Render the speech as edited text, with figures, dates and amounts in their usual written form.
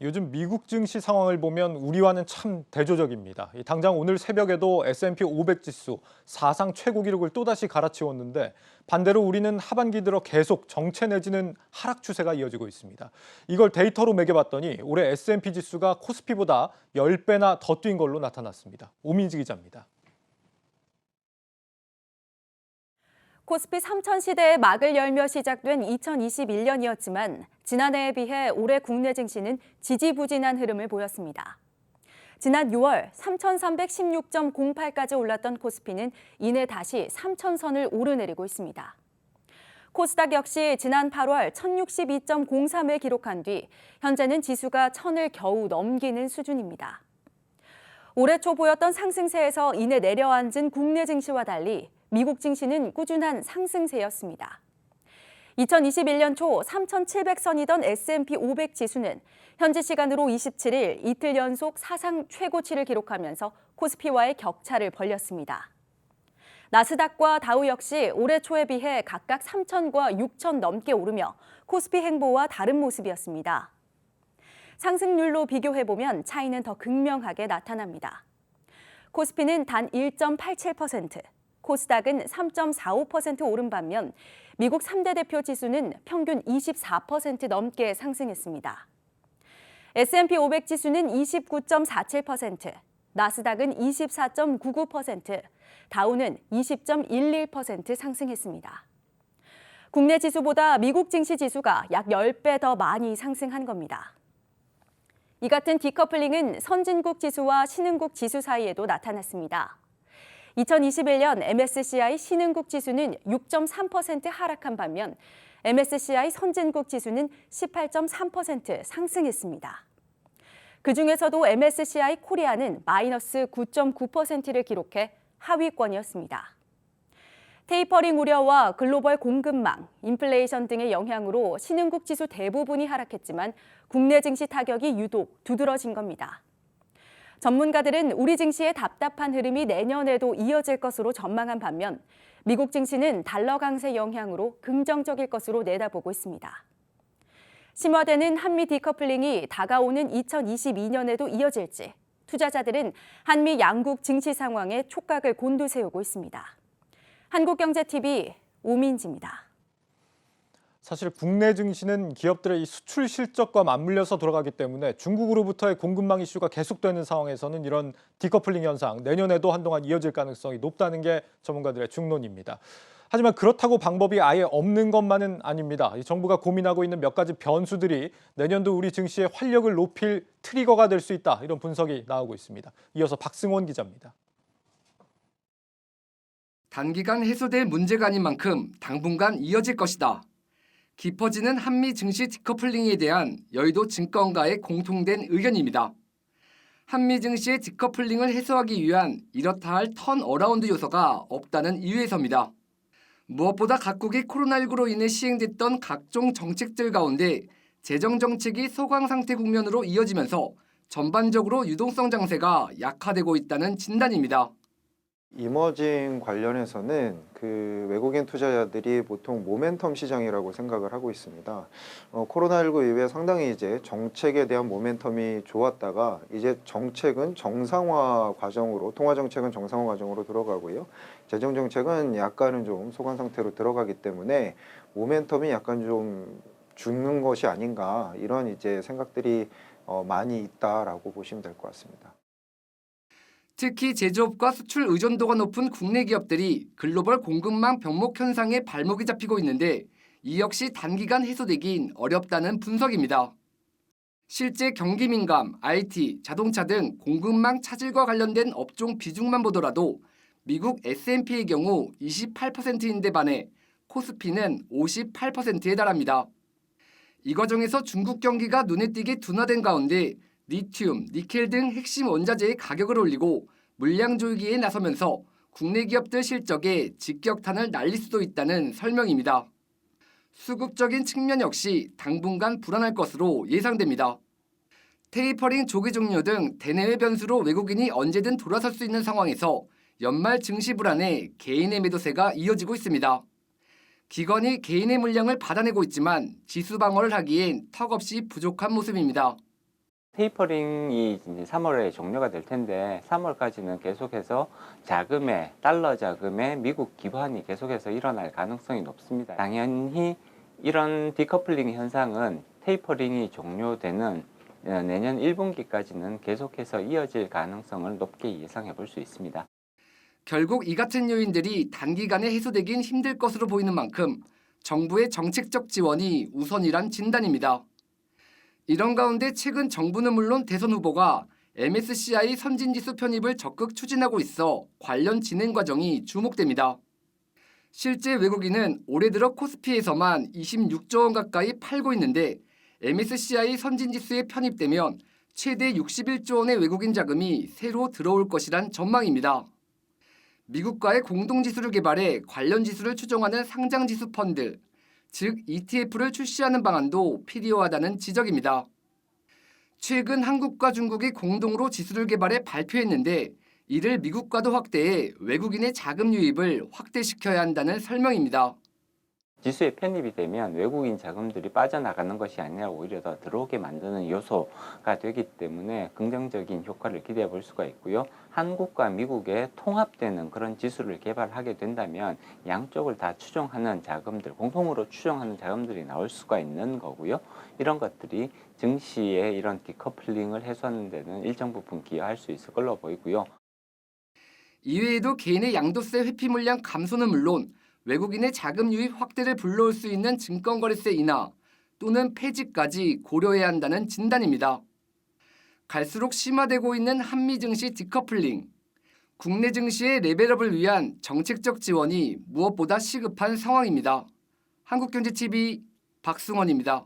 요즘 미국 증시 상황을 보면 우리와는 참 대조적입니다. 당장 오늘 새벽에도 S&P 500 지수 사상 최고 기록을 또다시 갈아치웠는데 반대로 우리는 하반기 들어 계속 정체 내지는 하락 추세가 이어지고 있습니다. 이걸 데이터로 매겨봤더니 올해 S&P 지수가 코스피보다 10배나 더 뛴 걸로 나타났습니다. 오민지 기자입니다. 코스피 3000 시대의 막을 열며 시작된 2021년이었지만 지난해에 비해 올해 국내 증시는 지지부진한 흐름을 보였습니다. 지난 6월 3316.08까지 올랐던 코스피는 이내 다시 3000선을 오르내리고 있습니다. 코스닥 역시 지난 8월 1062.03을 기록한 뒤 현재는 지수가 1000을 겨우 넘기는 수준입니다. 올해 초 보였던 상승세에서 이내 내려앉은 국내 증시와 달리 미국 증시는 꾸준한 상승세였습니다. 2021년 초 3,700선이던 S&P 500 지수는 현지 시간으로 27일 이틀 연속 사상 최고치를 기록하면서 코스피와의 격차를 벌렸습니다. 나스닥과 다우 역시 올해 초에 비해 각각 3,000과 6,000 넘게 오르며 코스피 행보와 다른 모습이었습니다. 상승률로 비교해보면 차이는 더 극명하게 나타납니다. 코스피는 단 1.87%, 코스닥은 3.45% 오른 반면 미국 3대 대표 지수는 평균 24% 넘게 상승했습니다. S&P 500 지수는 29.47%, 나스닥은 24.99%, 다우는 20.11% 상승했습니다. 국내 지수보다 미국 증시 지수가 약 10배 더 많이 상승한 겁니다. 이 같은 디커플링은 선진국 지수와 신흥국 지수 사이에도 나타났습니다. 2021년 MSCI 신흥국 지수는 6.3% 하락한 반면 MSCI 선진국 지수는 18.3% 상승했습니다. 그중에서도 MSCI 코리아는 마이너스 9.9%를 기록해 하위권이었습니다. 테이퍼링 우려와 글로벌 공급망, 인플레이션 등의 영향으로 신흥국 지수 대부분이 하락했지만 국내 증시 타격이 유독 두드러진 겁니다. 전문가들은 우리 증시의 답답한 흐름이 내년에도 이어질 것으로 전망한 반면 미국 증시는 달러 강세 영향으로 긍정적일 것으로 내다보고 있습니다. 심화되는 한미 디커플링이 다가오는 2022년에도 이어질지 투자자들은 한미 양국 증시 상황에 촉각을 곤두세우고 있습니다. 한국경제TV 오민지입니다. 사실 국내 증시는 기업들의 이 수출 실적과 맞물려서 돌아가기 때문에 중국으로부터의 공급망 이슈가 계속되는 상황에서는 이런 디커플링 현상 내년에도 한동안 이어질 가능성이 높다는 게 전문가들의 중론입니다. 하지만 그렇다고 방법이 아예 없는 것만은 아닙니다. 이 정부가 고민하고 있는 몇 가지 변수들이 내년도 우리 증시의 활력을 높일 트리거가 될 수 있다. 이런 분석이 나오고 있습니다. 이어서 박승원 기자입니다. 단기간 해소될 문제가 아닌 만큼 당분간 이어질 것이다. 깊어지는 한미 증시 디커플링에 대한 여의도 증권가의 공통된 의견입니다. 한미 증시의 디커플링을 해소하기 위한 이렇다 할 턴어라운드 요소가 없다는 이유에서입니다. 무엇보다 각국이 코로나19로 인해 시행됐던 각종 정책들 가운데 재정 정책이 소강 상태 국면으로 이어지면서 전반적으로 유동성 장세가 약화되고 있다는 진단입니다. 이머징 관련해서는 그 외국인 투자자들이 보통 모멘텀 시장이라고 생각을 하고 있습니다. 코로나19 이후에 상당히 이제 정책에 대한 모멘텀이 좋았다가 이제 정책은 정상화 과정으로, 통화 정책은 정상화 과정으로 들어가고요. 재정 정책은 약간은 좀 소강 상태로 들어가기 때문에 모멘텀이 약간 좀 죽는 것이 아닌가 이런 이제 생각들이 많이 있다라고 보시면 될 것 같습니다. 특히 제조업과 수출 의존도가 높은 국내 기업들이 글로벌 공급망 병목 현상에 발목이 잡히고 있는데 이 역시 단기간 해소되긴 어렵다는 분석입니다. 실제 경기 민감, IT, 자동차 등 공급망 차질과 관련된 업종 비중만 보더라도 미국 S&P의 경우 28%인데 반해 코스피는 58%에 달합니다. 이 과정에서 중국 경기가 눈에 띄게 둔화된 가운데 리튬, 니켈 등 핵심 원자재의 가격을 올리고 물량 조이기에 나서면서 국내 기업들 실적에 직격탄을 날릴 수도 있다는 설명입니다. 수급적인 측면 역시 당분간 불안할 것으로 예상됩니다. 테이퍼링 조기 종료 등 대내외 변수로 외국인이 언제든 돌아설 수 있는 상황에서 연말 증시 불안에 개인의 매도세가 이어지고 있습니다. 기관이 개인의 물량을 받아내고 있지만 지수 방어를 하기엔 턱없이 부족한 모습입니다. 테이퍼링이 이제 3월에 종료가 될 텐데 3월까지는 계속해서 자금의 달러 자금의 미국 기환이 계속해서 일어날 가능성이 높습니다. 당연히 이런 디커플링 현상은 테이퍼링이 종료되는 내년 1분기까지는 계속해서 이어질 가능성을 높게 예상해 볼 수 있습니다. 결국 이 같은 요인들이 단기간에 해소되긴 힘들 것으로 보이는 만큼 정부의 정책적 지원이 우선이란 진단입니다. 이런 가운데 최근 정부는 물론 대선 후보가 MSCI 선진지수 편입을 적극 추진하고 있어 관련 진행 과정이 주목됩니다. 실제 외국인은 올해 들어 코스피에서만 26조 원 가까이 팔고 있는데 MSCI 선진지수에 편입되면 최대 61조 원의 외국인 자금이 새로 들어올 것이란 전망입니다. 미국과의 공동지수를 개발해 관련 지수를 추종하는 상장지수 펀드, 즉 ETF를 출시하는 방안도 필요하다는 지적입니다. 최근 한국과 중국이 공동으로 지수를 개발해 발표했는데 이를 미국과도 확대해 외국인의 자금 유입을 확대시켜야 한다는 설명입니다. 지수에 편입이 되면 외국인 자금들이 빠져나가는 것이 아니라 오히려 더 들어오게 만드는 요소가 되기 때문에 긍정적인 효과를 기대해 볼 수가 있고요. 한국과 미국의 통합되는 그런 지수를 개발하게 된다면 양쪽을 다 추종하는 자금들, 공통으로 추종하는 자금들이 나올 수가 있는 거고요. 이런 것들이 증시의 이런 디커플링을 해소하는 데는 일정 부분 기여할 수 있을 걸로 보이고요. 이외에도 개인의 양도세 회피 물량 감소는 물론 외국인의 자금 유입 확대를 불러올 수 있는 증권거래세 인하 또는 폐지까지 고려해야 한다는 진단입니다. 갈수록 심화되고 있는 한미 증시 디커플링, 국내 증시의 레벨업을 위한 정책적 지원이 무엇보다 시급한 상황입니다. 한국경제TV 박승원입니다.